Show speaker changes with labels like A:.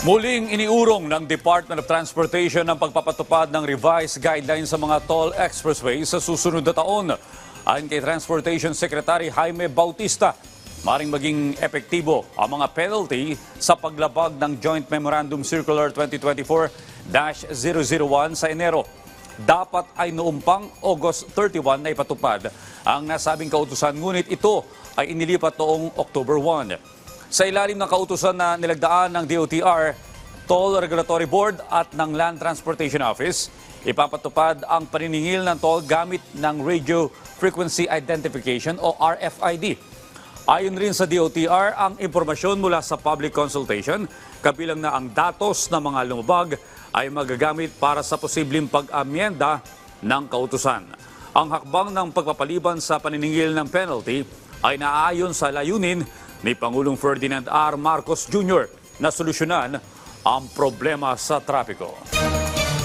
A: Muling iniurong ng Department of Transportation ang pagpapatupad ng revised guidelines sa mga toll expressways sa susunod na taon. Ayon kay Transportation Secretary Jaime Bautista, maring maging epektibo ang mga penalty sa paglabag ng Joint Memorandum Circular 2024-001 sa Enero. Dapat ay noong pang August 31 na ipatupad ang nasabing kautusan, ngunit ito ay inilipat noong October 1. Sa ilalim ng kautusan na nilagdaan ng DOTR, Toll Regulatory Board at ng Land Transportation Office, ipapatupad ang paniningil ng toll gamit ng Radio Frequency Identification o RFID. Ayon rin sa DOTR, ang impormasyon mula sa public consultation, kabilang na ang datos ng mga lumabag, ay magagamit para sa posibleng pag-amyenda ng kautusan. Ang hakbang ng pagpapaliban sa paniningil ng penalty ay naaayon sa layunin ni Pangulong Ferdinand R. Marcos Jr. na solusyonan ang problema sa trapiko.